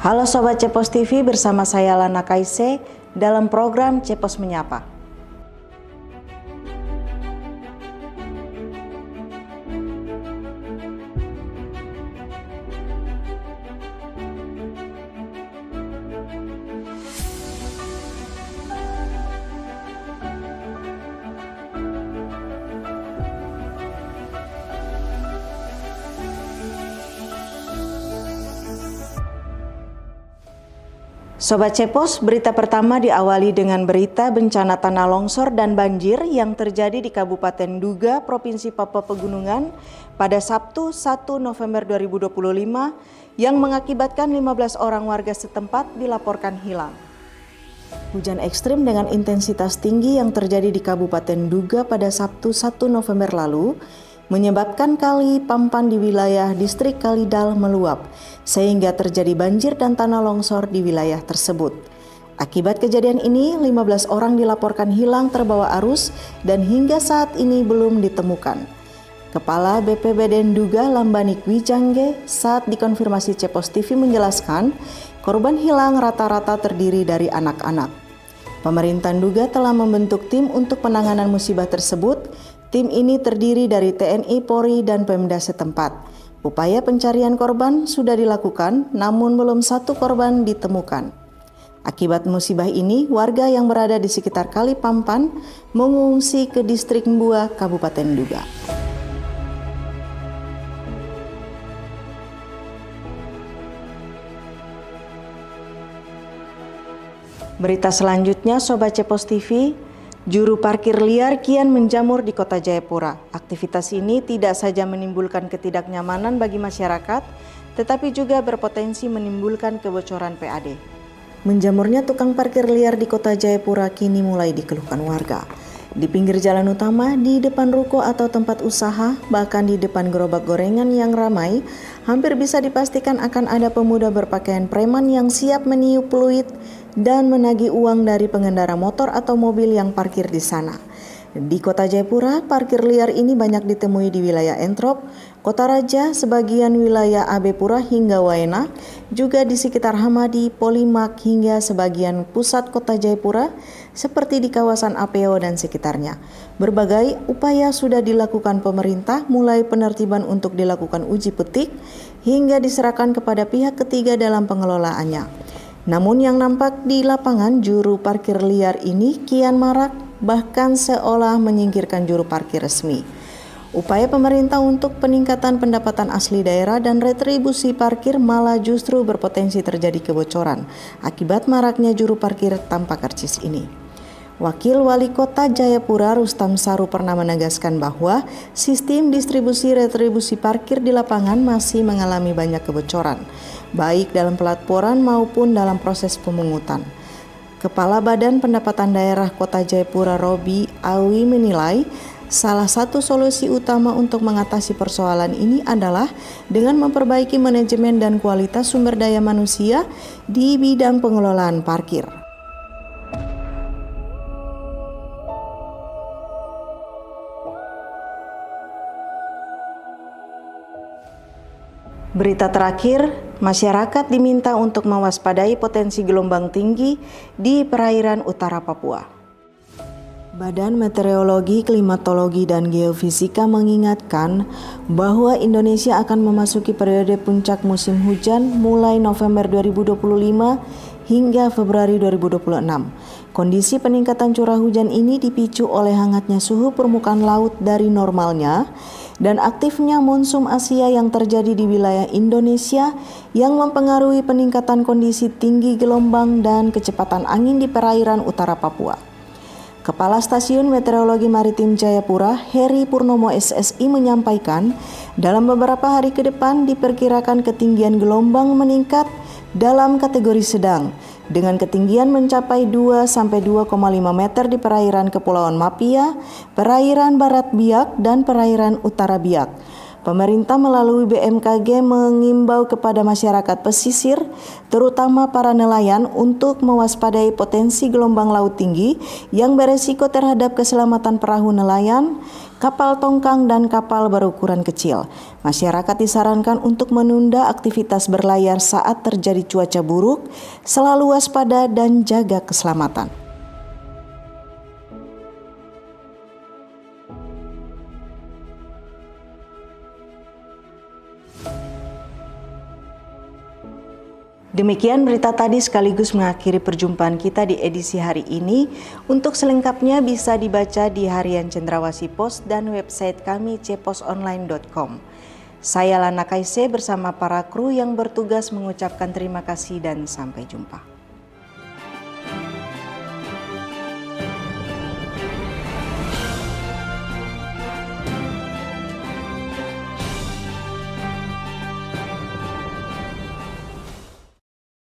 Halo Sobat Cepos TV, bersama saya Lana Kaise dalam program Cepos Menyapa. Sobat Cepos, berita pertama diawali dengan berita bencana tanah longsor dan banjir yang terjadi di Kabupaten Duga, Provinsi Papua Pegunungan pada Sabtu 1 November 2025 yang mengakibatkan 15 orang warga setempat dilaporkan hilang. Hujan ekstrim dengan intensitas tinggi yang terjadi di Kabupaten Duga pada Sabtu 1 November lalu menyebabkan Kali Pampan di wilayah distrik Kalidal meluap, sehingga terjadi banjir dan tanah longsor di wilayah tersebut. Akibat kejadian ini, 15 orang dilaporkan hilang terbawa arus dan hingga saat ini belum ditemukan. Kepala BPBD Duga Lambanik Wijangge saat dikonfirmasi Cepos TV menjelaskan, korban hilang rata-rata terdiri dari anak-anak. Pemerintah Duga telah membentuk tim untuk penanganan musibah tersebut. Tim ini terdiri dari TNI, Polri, dan Pemda setempat. Upaya pencarian korban sudah dilakukan, namun belum satu korban ditemukan. Akibat musibah ini, warga yang berada di sekitar Kali Pampan mengungsi ke distrik Mbua, Kabupaten Duga. Berita selanjutnya, Sobat Cepos TV, juru parkir liar kian menjamur di Kota Jayapura. Aktivitas ini tidak saja menimbulkan ketidaknyamanan bagi masyarakat, tetapi juga berpotensi menimbulkan kebocoran PAD. Menjamurnya tukang parkir liar di Kota Jayapura kini mulai dikeluhkan warga. Di pinggir jalan utama, di depan ruko atau tempat usaha, bahkan di depan gerobak gorengan yang ramai, hampir bisa dipastikan akan ada pemuda berpakaian preman yang siap meniup peluit dan menagih uang dari pengendara motor atau mobil yang parkir di sana. Di Kota Jayapura, parkir liar ini banyak ditemui di wilayah Entrop, Kota Raja, sebagian wilayah Abepura hingga Waena, juga di sekitar Hamadi, Polimak hingga sebagian pusat Kota Jayapura seperti di kawasan APO dan sekitarnya. Berbagai upaya sudah dilakukan pemerintah, mulai penertiban untuk dilakukan uji petik hingga diserahkan kepada pihak ketiga dalam pengelolaannya. Namun yang nampak di lapangan, juru parkir liar ini kian marak, bahkan seolah menyingkirkan juru parkir resmi. Upaya pemerintah untuk peningkatan pendapatan asli daerah dan retribusi parkir malah justru berpotensi terjadi kebocoran akibat maraknya juru parkir tanpa karcis ini. Wakil Wali Kota Jayapura Rustam Saru pernah menegaskan bahwa sistem distribusi retribusi parkir di lapangan masih mengalami banyak kebocoran, baik dalam pelaporan maupun dalam proses pemungutan. Kepala Badan Pendapatan Daerah Kota Jayapura Robi Awi menilai salah satu solusi utama untuk mengatasi persoalan ini adalah dengan memperbaiki manajemen dan kualitas sumber daya manusia di bidang pengelolaan parkir. Berita terakhir, masyarakat diminta untuk mewaspadai potensi gelombang tinggi di perairan utara Papua. Badan Meteorologi, Klimatologi, dan Geofisika mengingatkan bahwa Indonesia akan memasuki periode puncak musim hujan mulai November 2025 hingga Februari 2026. Kondisi peningkatan curah hujan ini dipicu oleh hangatnya suhu permukaan laut dari normalnya dan aktifnya monsum Asia yang terjadi di wilayah Indonesia yang mempengaruhi peningkatan kondisi tinggi gelombang dan kecepatan angin di perairan utara Papua. Kepala Stasiun Meteorologi Maritim Jayapura, Heri Purnomo SSI menyampaikan, dalam beberapa hari ke depan diperkirakan ketinggian gelombang meningkat dalam kategori sedang, dengan ketinggian mencapai 2-2,5 meter di perairan Kepulauan Mapia, perairan Barat Biak, dan perairan Utara Biak. Pemerintah melalui BMKG mengimbau kepada masyarakat pesisir, terutama para nelayan, untuk mewaspadai potensi gelombang laut tinggi yang beresiko terhadap keselamatan perahu nelayan, kapal tongkang, dan kapal berukuran kecil. Masyarakat disarankan untuk menunda aktivitas berlayar saat terjadi cuaca buruk, selalu waspada dan jaga keselamatan. Demikian berita tadi sekaligus mengakhiri perjumpaan kita di edisi hari ini. Untuk selengkapnya bisa dibaca di Harian Cendrawasih Pos dan website kami cposonline.com. Saya Lana Kaise bersama para kru yang bertugas mengucapkan terima kasih dan sampai jumpa.